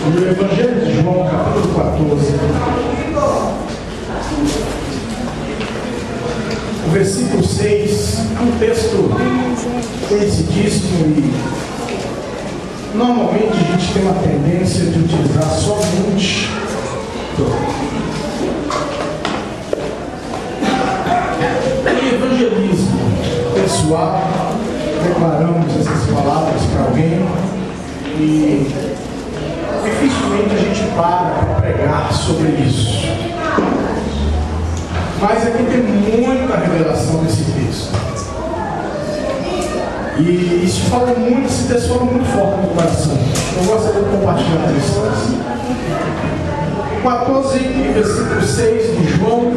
No Evangelho de João, capítulo 14, o versículo 6 é um texto conhecidíssimo e normalmente a gente tem uma tendência de utilizar somente em evangelismo pessoal. Declaramos essas palavras para alguém e dificilmente a gente para pregar sobre isso. Mas aqui tem muita revelação nesse texto. E isso fala muito, esse texto fala muito forte no coração. Eu gostaria de compartilhar com vocês. 14, versículo 6 de João,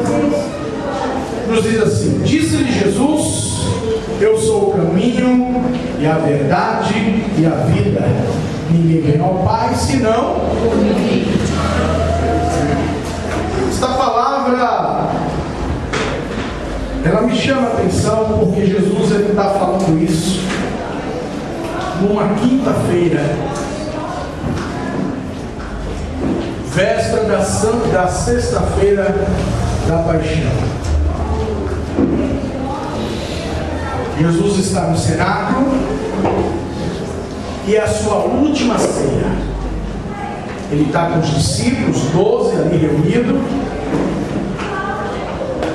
nos diz assim: disse-lhe Jesus: eu sou o caminho e a verdade e a vida. Ninguém vem ao Pai senão por mim. Esta palavra, ela me chama a atenção porque Jesus está falando isso numa quinta-feira, véspera da sexta-feira da paixão. Jesus está no cenáculo e é a sua última ceia. Ele está com os discípulos, 12 ali reunidos.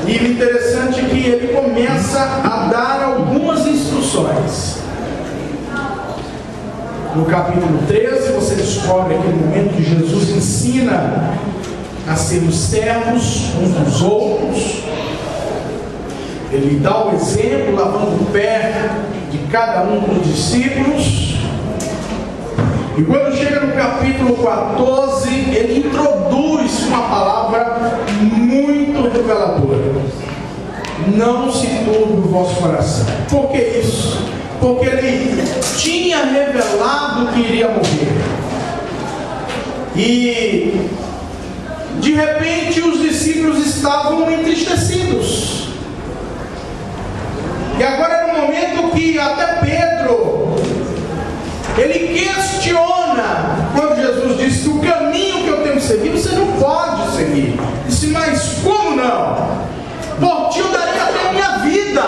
E o interessante é que ele começa a dar algumas instruções. No capítulo 13, você descobre aquele momento que Jesus ensina a sermos servos uns dos outros. Ele dá o exemplo, lavando o pé de cada um dos discípulos. E quando chega no capítulo 14, ele introduz uma palavra muito reveladora: não se turbe o vosso coração. Por que isso? Porque ele tinha revelado que iria morrer. E de repente os discípulos estavam entristecidos. E agora é no momento que até Pedro, ele questiona, quando Jesus disse que o caminho que eu tenho que seguir, você não pode seguir. Disse: mas como não? Por ti eu daria até a minha vida.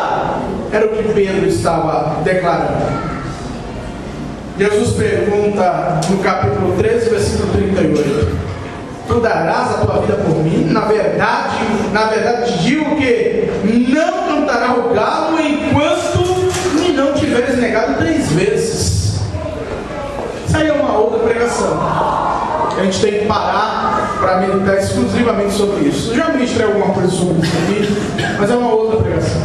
Era o que Pedro estava declarando. Jesus pergunta no capítulo 13, versículo 38: tu darás a tua vida por mim? Na verdade te digo que não cantará o galo enquanto me não tiveres negado 3 vezes. Isso aí é uma outra pregação. A gente tem que parar para meditar exclusivamente sobre isso. Eu já ministrei alguma coisa sobre isso aqui, mas é uma outra pregação.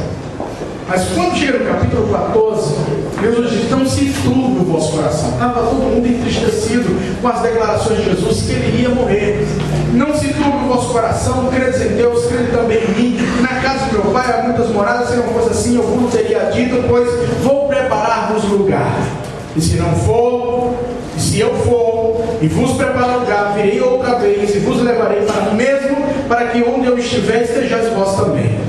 Mas quando chega no capítulo 14, Jesus diz: não se turbe o vosso coração. Estava todo mundo entristecido com as declarações de Jesus que ele ia morrer. Não se turbe o vosso coração, crede em Deus, crede também em mim. Na casa do meu pai há muitas moradas, se não fosse assim eu vos teria dito, pois vou preparar-vos lugar. E se não for, e se eu for e vos preparar lugar, virei outra vez e vos levarei para mim mesmo, para que onde eu estiver estejais vós também.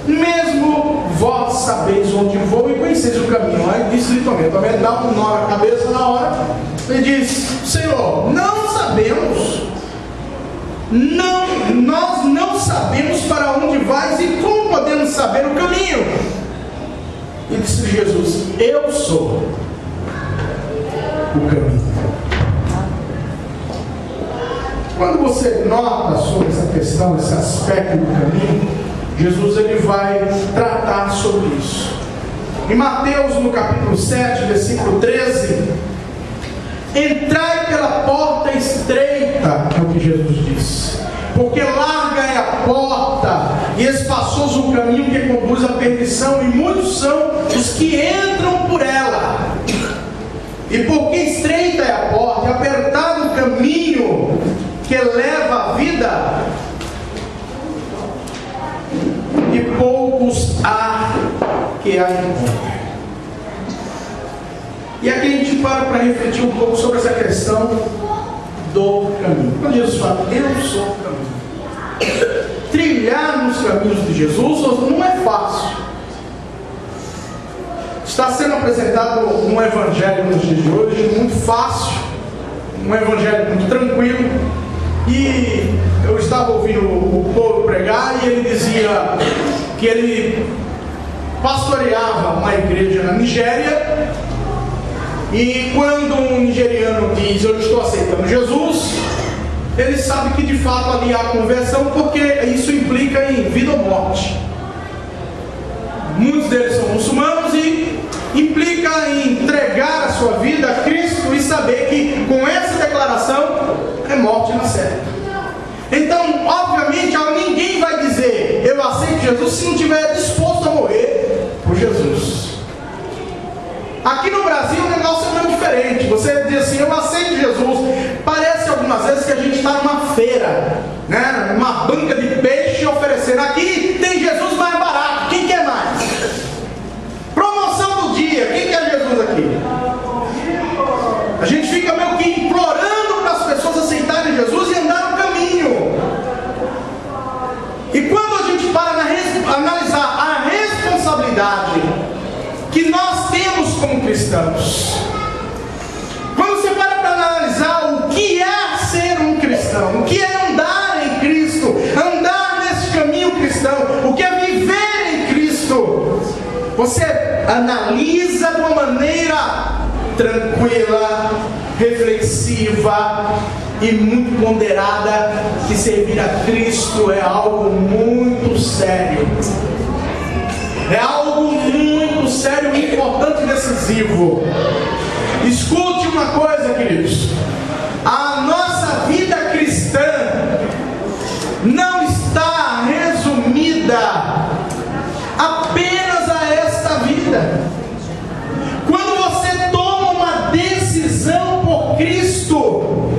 Mesmo vós sabeis onde vou e conheceis o caminho. Aí disse-lhe Tomé, dá um nó na cabeça na hora. Ele diz: Senhor, não sabemos. Nós não sabemos para onde vais e como podemos saber o caminho. E disse Jesus: eu sou o caminho. Quando você nota sobre essa questão, esse aspecto do caminho, Jesus ele vai tratar sobre isso. Em Mateus, no capítulo 7, versículo 13: entrai pela porta estreita, é o que Jesus disse, porque larga é a porta e espaçoso o caminho que conduz à perdição, e muitos são os que entram por ela. E porque estreita é a porta e apertado o caminho que leva à vida, e poucos há que a encontrem. E aqui a gente para refletir um pouco sobre essa questão do caminho. Quando Jesus fala: eu sou o caminho, trilhar nos caminhos de Jesus não é fácil. Está sendo apresentado um evangelho nos dias de hoje muito fácil, um evangelho muito tranquilo, e eu estava ouvindo o povo pregar, e ele dizia que ele pastoreava uma igreja na Nigéria, e quando um nigeriano diz: eu estou aceitando Jesus, ele sabe que de fato ali há conversão, porque isso implica em vida ou morte. Muitos deles são muçulmanos e implica em entregar a sua vida a Cristo e saber que com essa declaração é morte na certa. Então, obviamente, ninguém vai dizer eu aceito Jesus se não estiver disposto a morrer por Jesus. Aqui no Brasil o negócio é muito diferente. Você diz assim: eu aceito Jesus. Parece algumas vezes que a gente está numa feira, né? Uma banca de peixe oferecendo: aqui tem Jesus mais barato, quem quer mais? Promoção do dia, quem quer Jesus aqui? A gente fica meio que implorando para as pessoas aceitarem Jesus e andar no caminho. E quando a gente para analisar a responsabilidade que nós temos como cristãos, quando você para analisar o que é ser um cristão, o que é andar em Cristo, andar nesse caminho cristão, o que é viver em Cristo, você analisa de uma maneira tranquila, reflexiva e muito ponderada que servir a Cristo é algo muito sério. É algo muito sério, importante e decisivo. Escute uma coisa, queridos: a nossa vida cristã não está resumida apenas a esta vida. Quando você toma uma decisão por Cristo,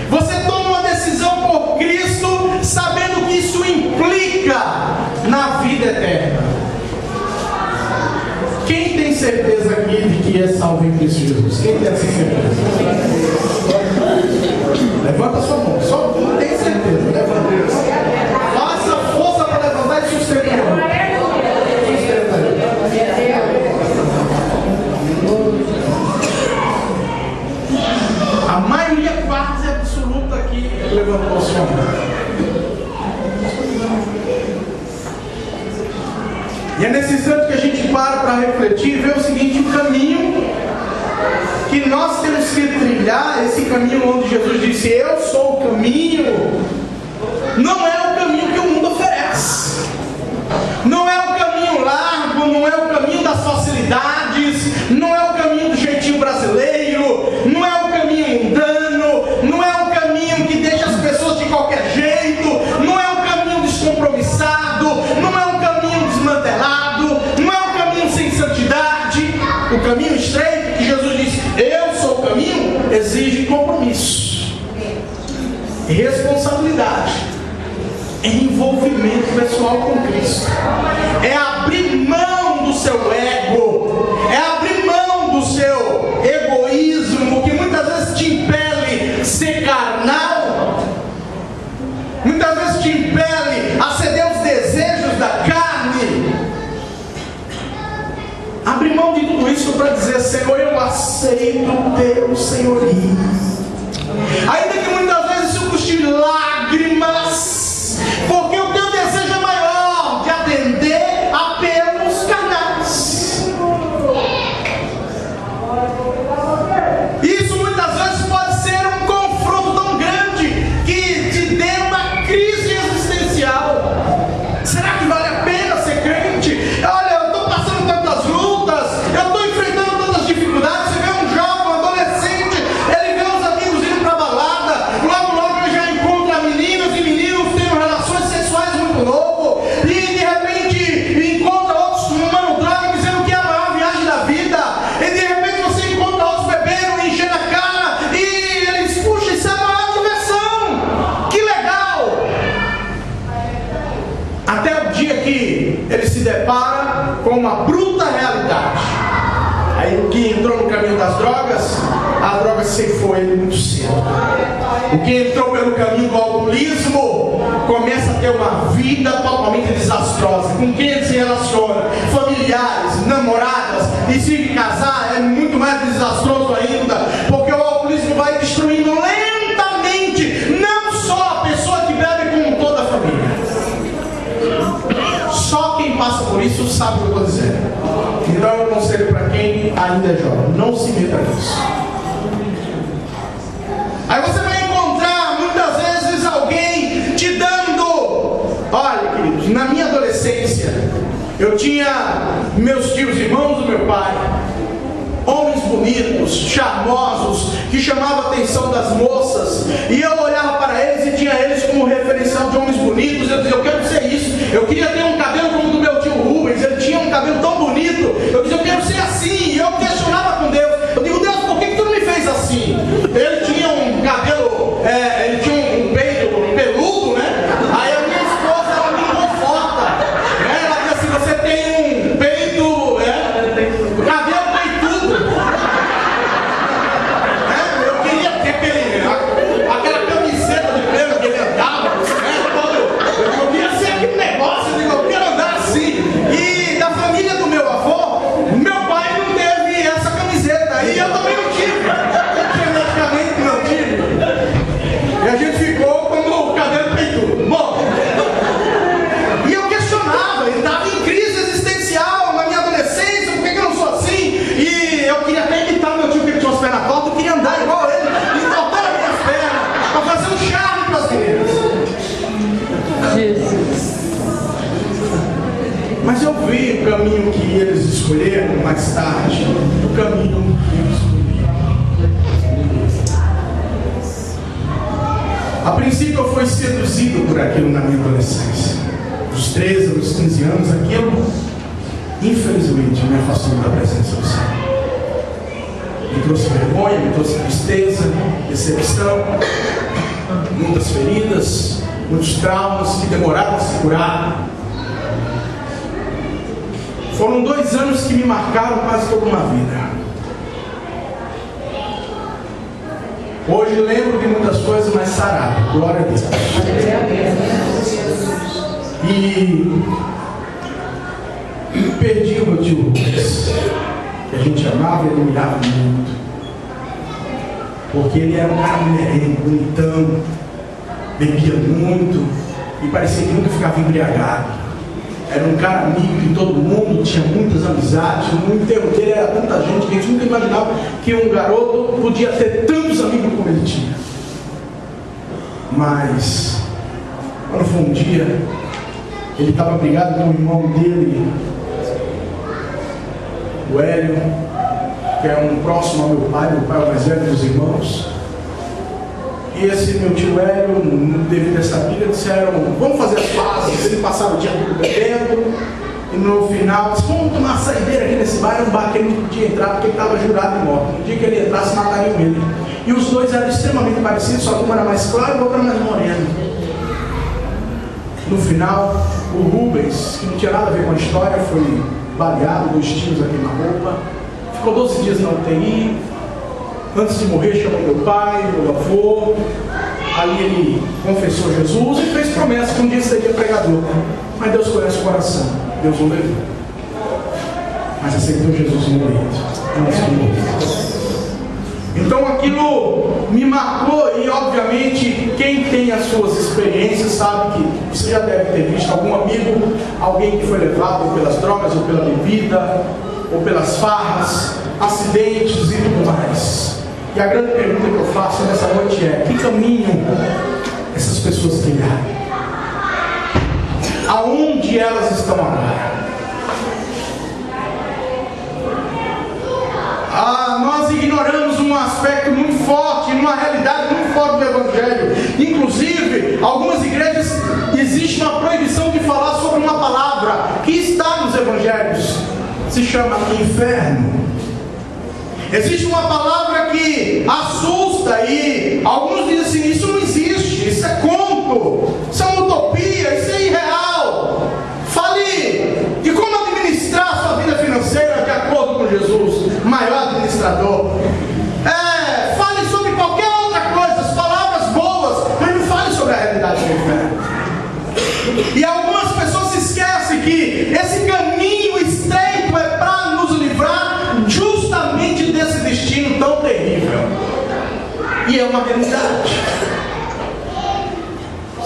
você toma uma decisão por Cristo sabendo que isso implica na vida eterna. Quem tem certeza aqui de que é salvo em Cristo Jesus? Quem tem essa certeza? Levanta a sua mão. Só quem tem certeza. Levanta. Faça força para levantar e sustentar. A maioria quase absoluta aqui levantou a sua mão. E é nesse instante que a gente para refletir e ver o seguinte: o caminho que nós temos que trilhar, esse caminho onde Jesus disse: eu sou o caminho, não é o caminho que o mundo oferece, não é o caminho largo, não é o caminho das facilidades, não é o caminho do jeitinho brasileiro, não é o caminho mundano, não é o caminho que deixa as pessoas de qualquer jeito, não é o caminho descompromissado, não é um caminho desmantelado, não é um caminho sem santidade. O caminho estreito, que Jesus disse: eu sou o caminho, exige compromisso, responsabilidade, envolvimento pessoal com Cristo, é abrir mão do seu ego, é abrir mão do seu egoísmo, que muitas vezes te impele a ser carnal, muitas vezes te impele a ceder aos desejos da carne. Abre mão de tudo isso para dizer: Senhor, eu aceito o teu senhorio, ainda que muitas vezes isso custe lágrimas, porque o teu desejo é maior de atender apelos carnais. Isso muitas vezes pode ser um confronto tão grande que te dê uma crise existencial. Será que vale a pena ser crente? Olha, eu estou passando tantas lutas, eu estou enfrentando tantas dificuldades. Você vê um jovem, um adolescente, ele vê os amigos indo para a balada, logo ele já encontra meninas e meninos tendo relações sexuais muito novo, e de repente encontra outros fumando droga, dizendo que é a maior viagem da vida, e de repente você encontra outros bebendo e enchendo a cara, e ele diz: puxa, isso é a maior diversão, que legal. Até o dia que ele se depara com uma bruta realidade. Aí o que entrou no caminho das drogas, a droga ceifou ele muito cedo. O que entrou pelo caminho do alcoolismo começa a ter uma vida totalmente desastrosa. Com quem ele se relaciona, familiares, namoradas, e se casar é muito mais desastroso ainda, porque o alcoolismo vai destruir ainda é jovem. Não se meta nisso. Aí você vai encontrar muitas vezes alguém te dando. Olha, queridos, na minha adolescência eu tinha meus tios, irmãos do meu pai, homens bonitos, charmosos, que chamavam a atenção das moças, e eu olhava para eles e tinha eles como referencial de homens bonitos. Eu dizia, eu quero ser isso. Eu queria ter um cabelo como o do meu tio Rubens. Ele tinha um cabelo tão bonito. Eu dizia, eu quero ser assim. E eu questionava com Deus. Eu digo, Deus, por que tu não me fez assim? Ele tinha um cabelo, ele tinha um peito peludo, né? Aí a minha esposa, ela me conforta, né? Ela diz assim, você tem um peito, cabelo peitudo. Eu queria ter aquela camiseta de pelo que ele andava, eu queria ser aquele negócio, eu quero andar assim. E da família do meu avô, meu pai não teve essa camiseta, e eu também não tive. Geneticamente não tive. E a gente ficou como o cabelo peitudo. Bom, e eu questionava, eu estava em crise existencial na minha adolescência, por que eu não sou assim? E eu queria até imitar meu tio, que ele tinha as pernas tortas, eu queria andar igual ele, e cortar as minhas pernas, para fazer um charme para as crianças. Jesus. Mas eu vi o caminho que eles escolheram mais tarde, o caminho que eu escolhi. A princípio eu fui seduzido por aquilo na minha adolescência. Dos 13 aos 15 anos, aquilo, infelizmente, me afastou da presença do Senhor. Me trouxe vergonha, me trouxe tristeza, decepção, muitas feridas, muitos traumas que demoraram a se curar. Foram 2 anos que me marcaram quase toda uma vida. Hoje lembro de muitas coisas, mas sarado. Glória a Deus. E perdi o meu tio Lucas, que a gente amava e admirava muito. Porque ele era um cara mulherengo, bonitão, bebia muito e parecia que nunca ficava embriagado. Era um cara amigo de todo mundo, tinha muitas amizades. No enterro dele era tanta gente que a gente nunca imaginava que um garoto podia ter tantos amigos como ele tinha. Mas, quando foi um dia, ele estava brigado com o irmão dele, o Hélio, que é um próximo ao meu pai é o mais velho dos irmãos. E esse meu tio Hélio, devido a essa briga, disseram, vamos fazer as pazes. Ele passava o dia bebendo, e no final disse, vamos tomar uma saideira aqui nesse bar. Era um bar que ele não podia entrar porque ele estava jurado de morte. No dia que ele entrasse, matariam ele. E os dois eram extremamente parecidos, só que um era mais claro e o outro era mais moreno. No final, o Rubens, que não tinha nada a ver com a história, foi baleado, 2 tiros aqui na roupa. Ficou 12 dias na UTI. Antes de morrer, chamou meu pai, meu avô. Ali ele confessou Jesus e fez promessa que um dia seria pregador. Mas Deus conhece o coração. Deus o levou. Mas aceitou Jesus no momento. Antes de morrer. Então aquilo me marcou. E obviamente quem tem as suas experiências sabe que você já deve ter visto algum amigo, alguém que foi levado pelas drogas ou pela bebida ou pelas farras, acidentes e tudo mais. E a grande pergunta que eu faço nessa noite é: que caminho essas pessoas trilharam? Aonde elas estão agora? Nós ignoramos um aspecto muito forte, uma realidade muito forte do Evangelho. Inclusive, algumas igrejas existe uma proibição de falar sobre uma palavra que está nos Evangelhos. Se chama inferno. Existe uma palavra que assusta e alguns dizem assim, isso não existe, isso é conto, isso é uma utopia, isso é irreal. Fale de como administrar a sua vida financeira de acordo com Jesus, maior administrador. Fale sobre qualquer outra coisa, as palavras boas, mas não fale sobre a realidade do inferno. E algumas pessoas se esquecem que esse caminho estreito é para nos livrar justamente desse destino tão terrível. E é uma realidade.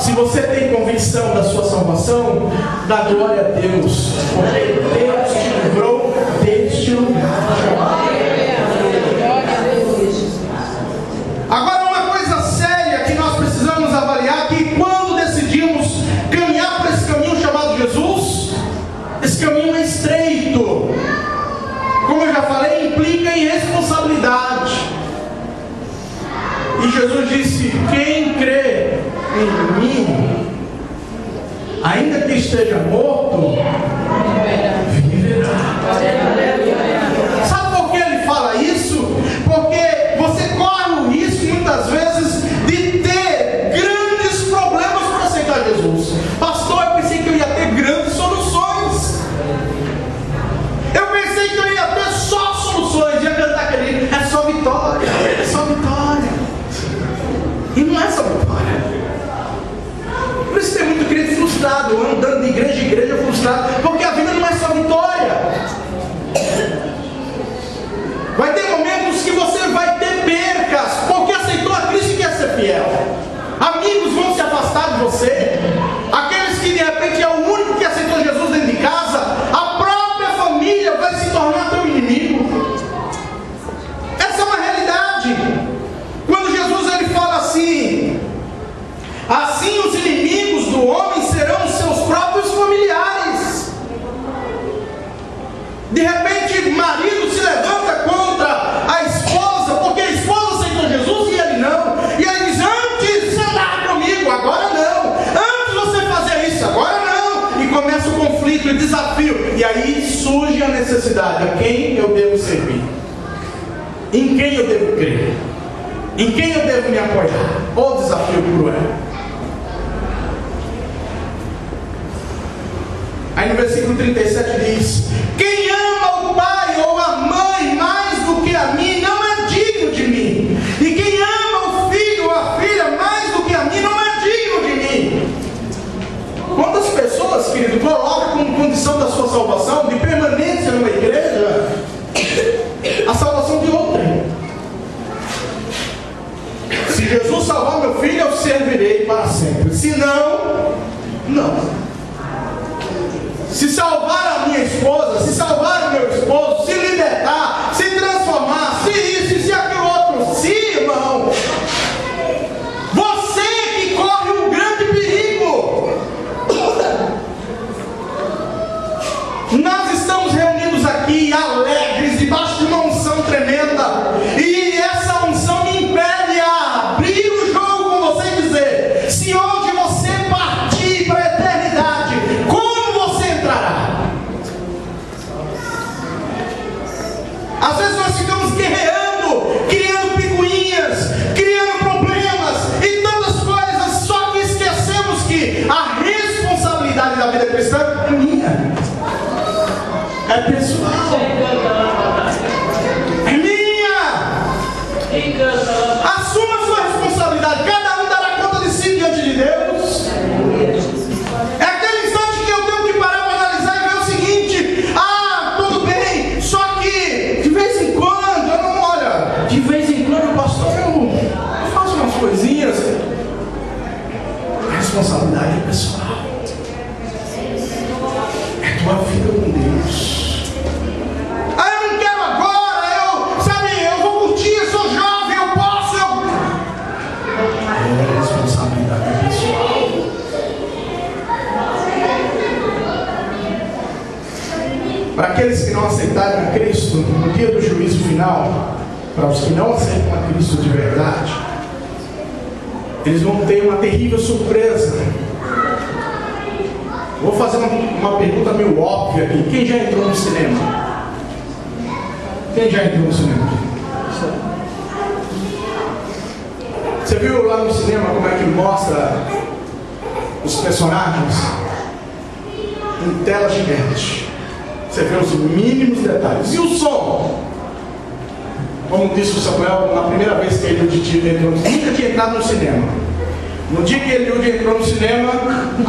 Se você tem convicção da sua salvação, dá glória a Deus, porque Deus te livrou deste lugar. Agora, uma coisa séria que nós precisamos avaliar, que quando decidimos caminhar por esse caminho chamado Jesus, esse caminho é estreito. Como eu já falei, implica em responsabilidade. E Jesus disse: quem crê em mim, ainda que esteja morto, viverá. Sabe por que ele fala isso? Porque você corre o risco muitas vezes de ter grandes problemas para aceitar Jesus. Pastor, eu pensei que eu ia ter grandes soluções. Eu pensei que eu ia ter só soluções. Ia cantar aquele: é só vitória, é só vitória. E não é só vitória. Por isso tem muito crente frustrado, andando de igreja em igreja frustrado, porque a vida não é só vitória. Vai ter momentos que você vai ter percas, porque aceitou a Cristo e quer ser fiel. Amigos vão se afastar de você. Aqueles que de repente é o único que aceitou Jesus dentro de casa, a própria família vai se tornar teu inimigo. Essa é uma realidade. Quando Jesus ele fala assim: assim os inimigos do homem serão os seus próprios familiares. De repente, marido se levanta contra a esposa, porque a esposa aceitou Jesus e ele não. E ele diz: antes você andava comigo, agora não. Antes você fazia isso, agora não. E começa o conflito, o desafio. E aí surge a necessidade: a quem eu devo servir? Em quem eu devo crer? Em quem eu devo me apoiar? O desafio cruel. Aí no versículo 37 diz: quem ama o pai ou a mãe mais do que a mim não é digno de mim. E quem ama o filho ou a filha mais do que a mim não é digno de mim. Quantas pessoas, querido, colocam como condição da sua salvação, de permanência numa igreja, a salvação de outrem? Se Jesus salvar meu filho, eu servirei para sempre. Se não, não. Se salvar a minha esposa, se salvar o meu esposo, se libertar, se transformar, se isso, se aquilo outro, se, irmão, você que corre um grande perigo. Nós estamos reunidos aqui alegres, debaixo de uma unção tremenda, e essa unção me impele a abrir o jogo com você e dizer: se hoje você partir para a eternidade, como você entrará? Às vezes nós ficamos guerreando, criando picuinhas, criando problemas e tantas coisas, só que esquecemos que a responsabilidade da vida cristã é minha, é pessoal, é minha. Assuma a sua responsabilidade. Cada um dará conta de si diante de Deus. É aquele instante que eu tenho que parar para analisar e ver o seguinte: ah, tudo bem, só que de vez em quando, eu não, olha, de vez em quando, pastor, eu faço umas coisinhas. A responsabilidade é pessoal, é tua vida com Deus. Ah, eu não quero agora, eu vou curtir, eu sou jovem, eu posso, é responsabilidade pessoal. Para aqueles que não aceitarem a Cristo no dia do juízo final, para os que não aceitam a Cristo de verdade, eles vão ter uma terrível surpresa. Vou fazer uma pergunta meio óbvia aqui: quem já entrou no cinema? Quem já entrou no cinema? Você viu lá no cinema como é que mostra os personagens? Em tela gigante. Você vê os mínimos detalhes. E o som? Como disse o Samuel, na primeira vez que ele entrou, nunca tinha entrado no cinema. No dia que ele entrou no cinema,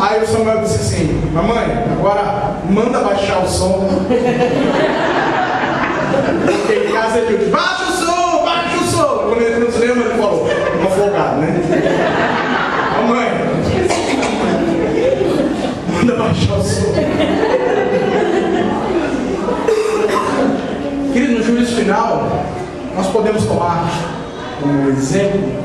aí o Samuel disse assim: mamãe, agora manda baixar o som. Porque em casa ele disse: baixa o som, baixa o som. Quando ele entrou no cinema, ele falou, uma folgada, né? Mamãe, como exemplo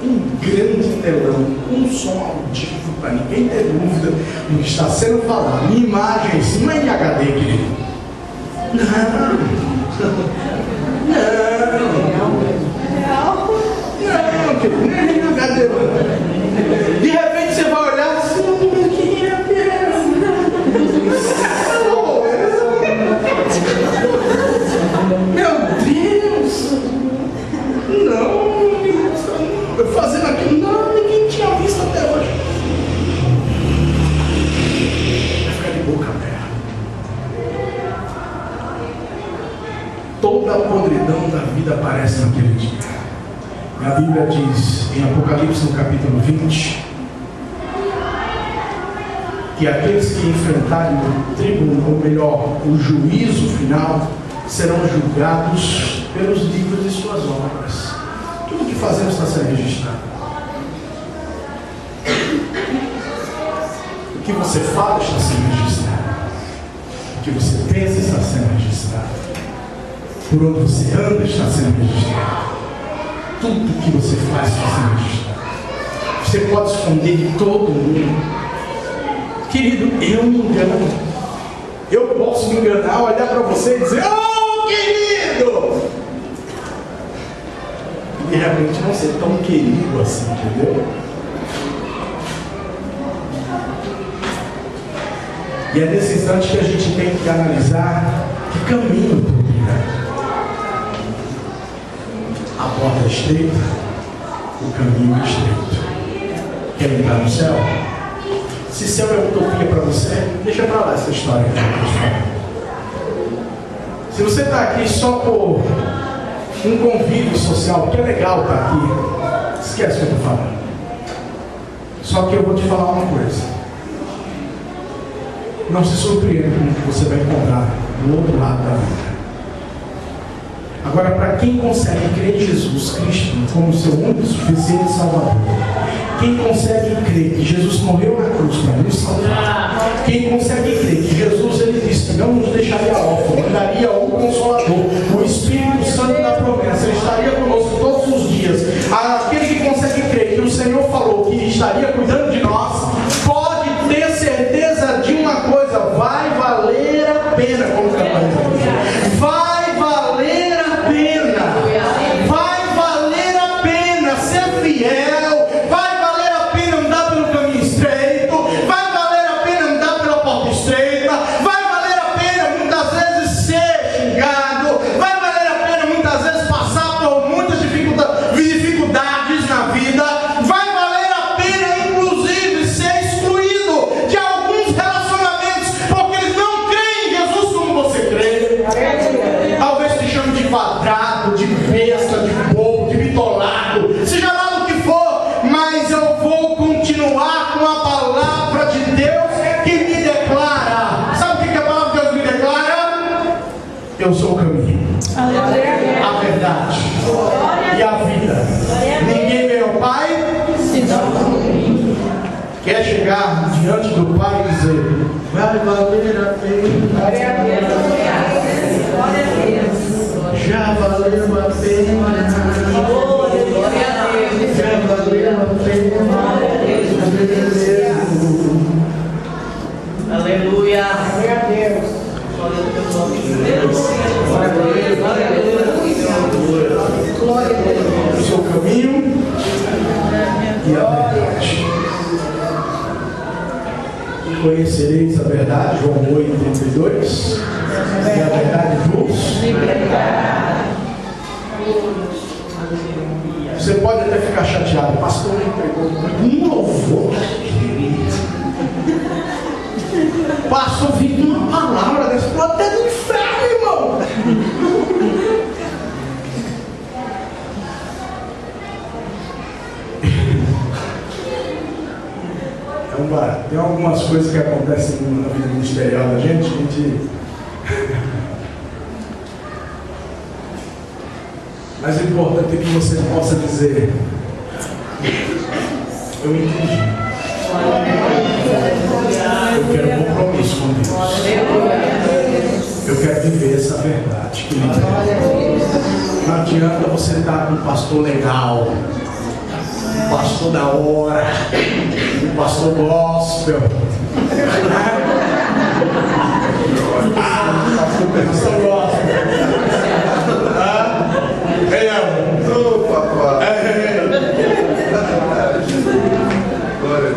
um grande telão, um som audível para ninguém ter dúvida do que está sendo falado. Minha imagem, isso não é em HD, querido. Não, querido, não é em HD, não. De repente você vai olhar assim, meu Deus! Não! Fazendo aquilo, não, ninguém tinha visto até hoje. Vai ficar de boca aberta. Toda a podridão da vida aparece naquele dia. A Bíblia diz em Apocalipse, no capítulo 20, que aqueles que enfrentarem o tribunal, ou melhor, o juízo final, serão julgados pelos livros de suas obras. Tudo que fazemos está sendo registrado. O que você fala está sendo registrado. O que você pensa está sendo registrado. Por onde você anda está sendo registrado. Tudo que você faz está sendo registrado. Você pode esconder de todo mundo. Querido, eu me engano. Eu posso me enganar, olhar para você e dizer: oh, querido! E realmente não ser tão querido assim, entendeu? E é nesse instante que a gente tem que analisar que caminho procurar. A porta é estreita, o caminho é estreito. Quer entrar no céu? Se céu é utopia para você, deixa para lá essa história. Se você está aqui só por um convívio social, que é legal estar aqui, esquece o que eu estou falando. Só que eu vou te falar uma coisa: não se surpreenda com o que você vai encontrar do outro lado da vida. Agora, para quem consegue crer em Jesus Cristo como seu único e suficiente Salvador, quem consegue crer que Jesus morreu na cruz para nos salvar, quem consegue crer que Jesus, ele disse que não nos deixaria órfãos, mandaria o Consolador, o Espírito Santo da promessa, ele estaria conosco todos os dias. Aquele que consegue crer que o Senhor falou que estaria cuidando de nós, pode ter certeza de uma coisa: vai valer a pena, como vai valer a pena, vai valer a pena ser fiel, vai valer a pena andar pelo caminho estreito, vai valer a pena andar pela porta estreita, vai valer a pena muitas vezes ser xingado, vai valer a pena muitas vezes passar por muitas dificuldades na vida, vai valer a pena inclusive ser excluído de alguns relacionamentos, porque eles não creem em Jesus como você crê. Talvez te chame de quadrado, de besta, de bobo, de bitolado, seja lá do que for, mas eu vou continuar com a palavra de Deus que me declara. Sabe o que a palavra de Deus me declara? Eu sou o caminho, a verdade e a vida. Ninguém vem ao Pai senão por mim. Quer chegar diante do Pai e dizer: vai valer a pena, já valeu a pena, já valeu a pena. Aleluia. Glória a Deus. Glória a Deus. Glória a Deus. O seu caminho e a verdade. Conhecereis a verdade, João 8:32. E a verdade vos libertará. Você pode até ficar chateado: pastor, ele pregou um louvor. Pastor, vindo uma palavra dessa, até do inferno, irmão. Tem algumas coisas que acontecem na vida ministerial da gente. Mas o importante é que você possa dizer: eu entendi. Eu quero um compromisso com Deus. Eu quero viver essa verdade que liberta. Não adianta você estar com um pastor legal, um pastor da hora, um pastor gospel. Pastor gospel.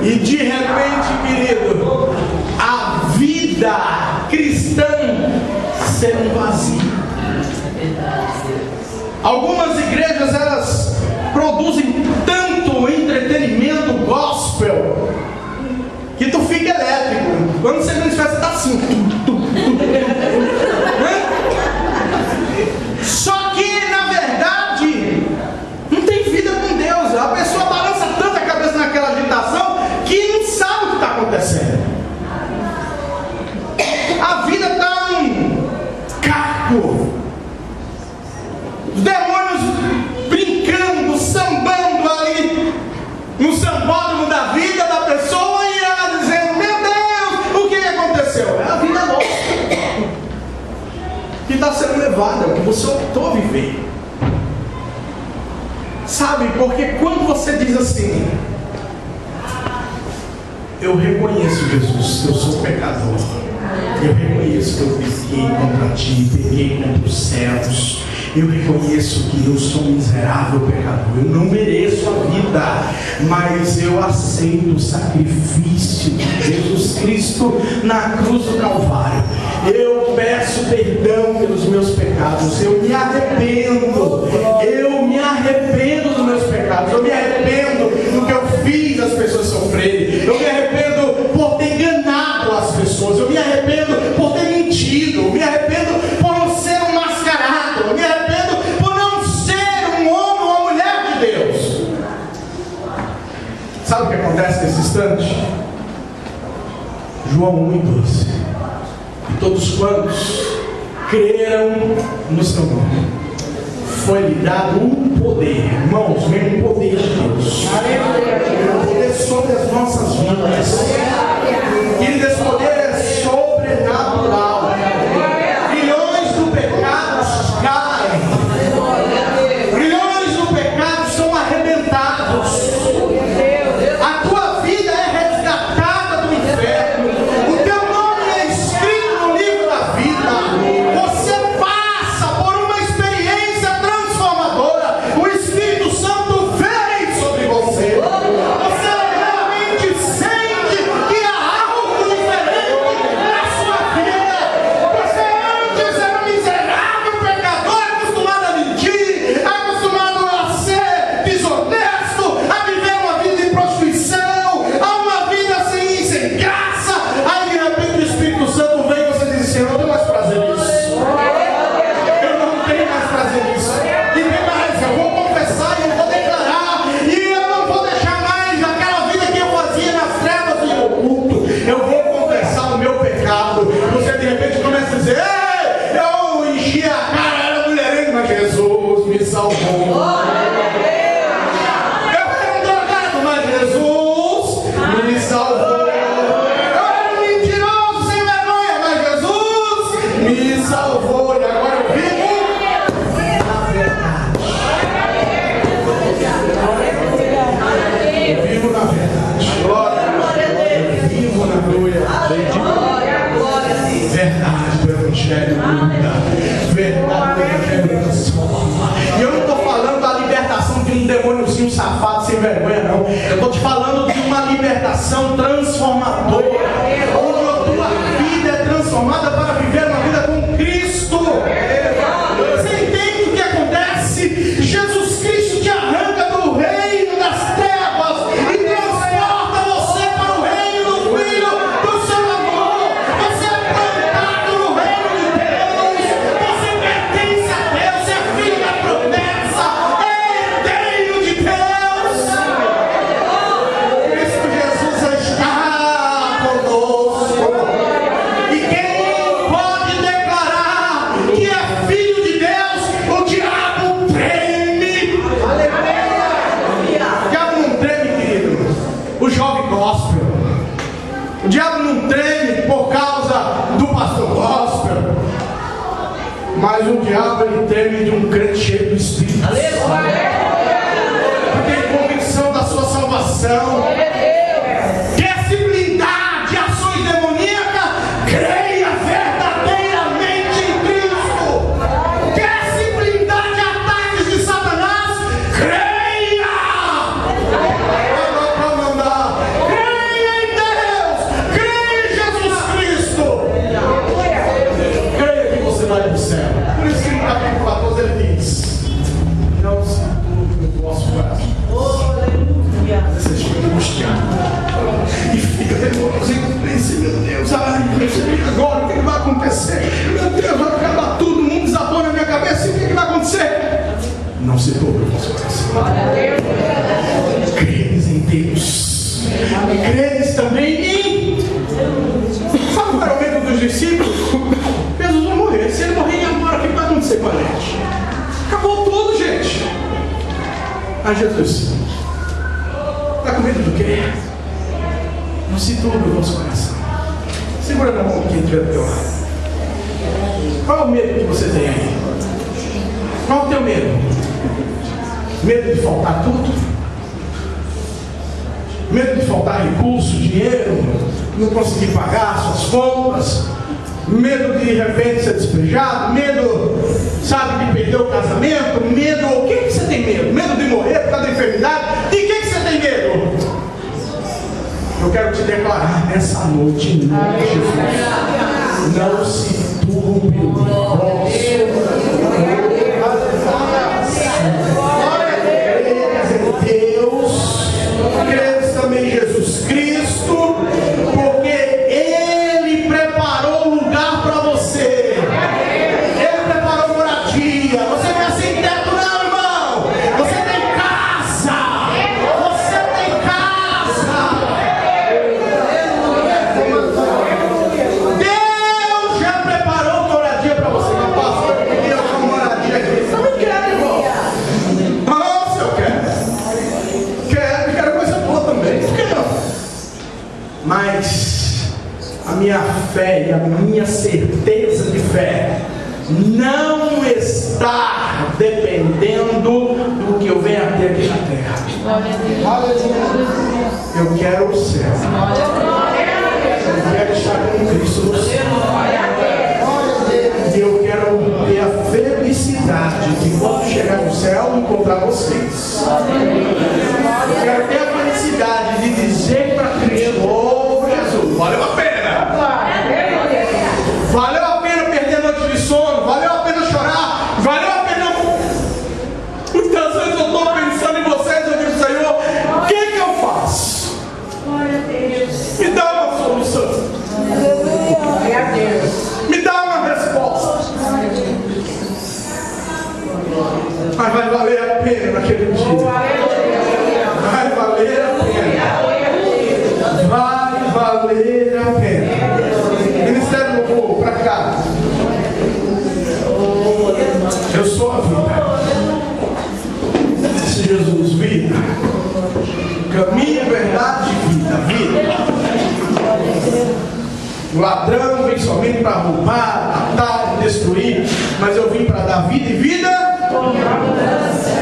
E de repente, querido, a vida cristã ser um vazio. Algumas igrejas, elas produzem tanto entretenimento gospel que tu fica elétrico. Quando você vem de festa, tá assim. Só que, na verdade, não tem vida com Deus. A pessoa balança tanto a cabeça naquela agitação que não sabe o que está acontecendo. A vida está um caco. Os demônios brincando, sambando ali no sambódromo da vida da pessoa e ela dizendo: meu Deus, o que aconteceu? É a vida nossa que está sendo levada, que você optou a viver. Sabe, porque quando você diz assim: eu reconheço, Jesus, eu sou pecador, eu reconheço que eu pequei contra ti, peguei contra os céus, eu reconheço que eu sou um miserável pecador, eu não mereço a vida, mas eu aceito o sacrifício de Jesus Cristo na cruz do Calvário. Eu peço perdão pelos meus pecados, eu me arrependo dos meus pecados, eu me arrependo do que eu fiz as pessoas sofrerem, eu me arrependo por ter enganado as pessoas, eu me arrependo por ter mentido, eu me arrependo por não ser um mascarado, eu me arrependo por não ser um homem ou uma mulher de Deus. Sabe o que acontece nesse instante? João 1:12. E todos quantos creram no seu nome, foi-lhe dado um poder, irmãos, vem um poder de Deus, um poder sobre as nossas vidas. E esse poder é sobrenatural. Grilhões do pecado caem, grilhões do pecado são arrebentados. A tua vida é resgatada do inferno, o teu nome é escrito no livro da vida. Você passa por uma experiência transformadora. O Espírito Santo vem sobre você. Você realmente sente que há algo diferente na sua vida. Você antes era um miserável pecador, acostumado a mentir, acostumado a ser desonesto, a viver uma vida de prostituição, a uma vida assim, sem graça. Aí de repente o Espírito Santo vem e você diz assim: eu não tenho mais prazer nisso. Eu não tenho mais prazer nisso. E tem mais, eu vou confessar e eu vou declarar. E eu não vou deixar mais aquela vida que eu fazia nas trevas e no oculto. Eu vou confessar o meu pecado. Você de repente começa a dizer: ei, eu enchi a cara, era mulherengo, mas Jesus me salvou. Eu era um drogado, mas Jesus me salvou. Eu era um mentiroso sem vergonha, mas Jesus me salvou. E agora eu vivo na verdade. Eu vivo na verdade. Eu vivo na glória. Verdade do Evangelho muda. Verdade do Evangelho transforma. E eu não estou falando da libertação de um demôniozinho safado sem vergonha, não. Eu estou te falando de uma libertação transformadora, onde a tua vida é transformada para viver uma vida com Cristo. Você entende o que acontece? Jesus Cristo te arranca do reino das trevas e transporta você para o reino do Filho do seu amor. Você é plantado no reino de Deus. Você pertence a Deus, é filho da promessa, é herdeiro de Deus. Cristo Jesus está conosco. E quem Mas o diabo, ele teme de um crente cheio do Espírito. Porque tem convicção da sua salvação. Quer se blindar de ações demoníacas? Creia verdadeiramente em Cristo. Quer se blindar de ataques de Satanás? Creia! Creia em Deus! Creia em Jesus Cristo! Creia que você vai para o céu. Por isso que no capítulo 14 ele diz: não se turbe o vosso coração. Você fica angustiado e fica nervoso, meu Deus, agora o que vai acontecer? Meu Deus, vai acabar tudo, o mundo desabou na minha cabeça, e o que vai acontecer? Não se turbe o vosso coração. Credes em Deus, credes também em mim. Sabe qual era o medo dos discípulos? Jesus vai morrer. Se ele morrer agora, o que vai acontecer com a gente? Acabou tudo, gente. Aí Jesus: está com medo do quê? Não se turbe o vosso coração. Segura na mão de quem estiver do teu lado. Qual é o medo que você tem aí? Qual é o teu medo? Medo de faltar tudo? Medo de faltar recurso, dinheiro, não conseguir pagar suas contas? Medo de repente ser despejado? Medo, sabe, de perder o casamento? Medo, o que você tem medo? Medo de morrer por causa da enfermidade? De que você tem medo? Eu quero te declarar nessa noite, em nome de Jesus: não se turbe o vosso Deus, credes também em Jesus Cristo, porque Ele preparou lugar para você. Ele preparou moradia. Você não é sem teto, não, irmão. Você tem casa. Você tem casa. Deus já preparou moradia para você. Meu pastor, eu quero uma moradia aqui. Você também quer, irmão? Nossa, eu quero. Quero coisa boa também. Por que não? Mas a minha fé e a minha certeza de fé não está dependendo do que eu venha a ter aqui na terra. Eu quero o céu. Eu quero estar com Cristo no céu. E eu quero ter a felicidade de, quando chegar no céu, encontrar vocês. Eu quero ter a felicidade de dizer para Cristo: oh Jesus, valeu a pena. Valeu a pena perder a noite de sono. Valeu a pena chorar. Valeu a pena. Muitas vezes eu estou pensando em vocês. Eu digo: Senhor, o que eu faço? Me dá uma solução. Me dá uma resposta. Mas vai valer a pena naquele dia. Vai valer a pena. Vai valer a pena. Ministério do Povo, para cá. Eu sou a vida. Disse Jesus: vida, caminho, verdade e vida. O ladrão vem somente para roubar, matar e destruir, mas eu vim para dar vida e vida com abundância.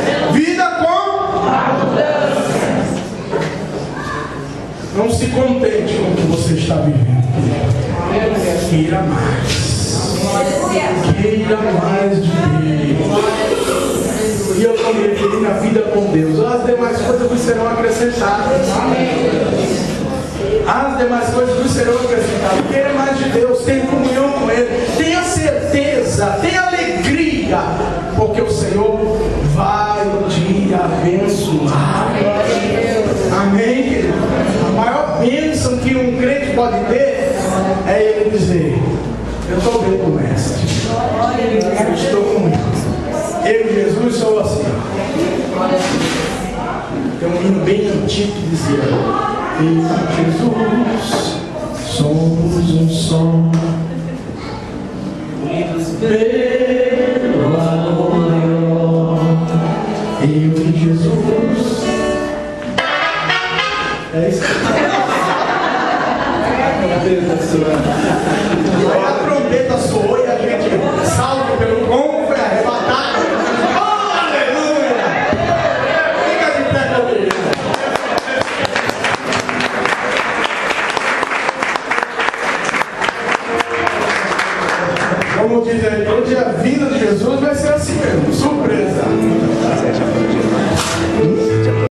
Não se contente com o que você está vivendo. Queira mais. Queira mais de Deus. E eu estou me referindo à vida com Deus. As demais coisas vos serão acrescentadas. As demais coisas vos serão acrescentadas. Queira mais de Deus. Tenha comunhão com Ele. Tenha certeza. Tenha alegria. Porque o Senhor vai te abençoar. Amém, querido? A maior bênção que um crente pode ter é ele dizer: eu estou bem com o Mestre. Eu estou com Ele. Eu e Jesus sou assim. Tem um hino bem antigo que dizia: eu e Jesus somos um só, unidos pelo amor maior. Eu e Jesus. É isso. A trombeta soou e a gente salva pelo com. Como diz aí, onde a vinda de Jesus vai ser assim mesmo, surpresa.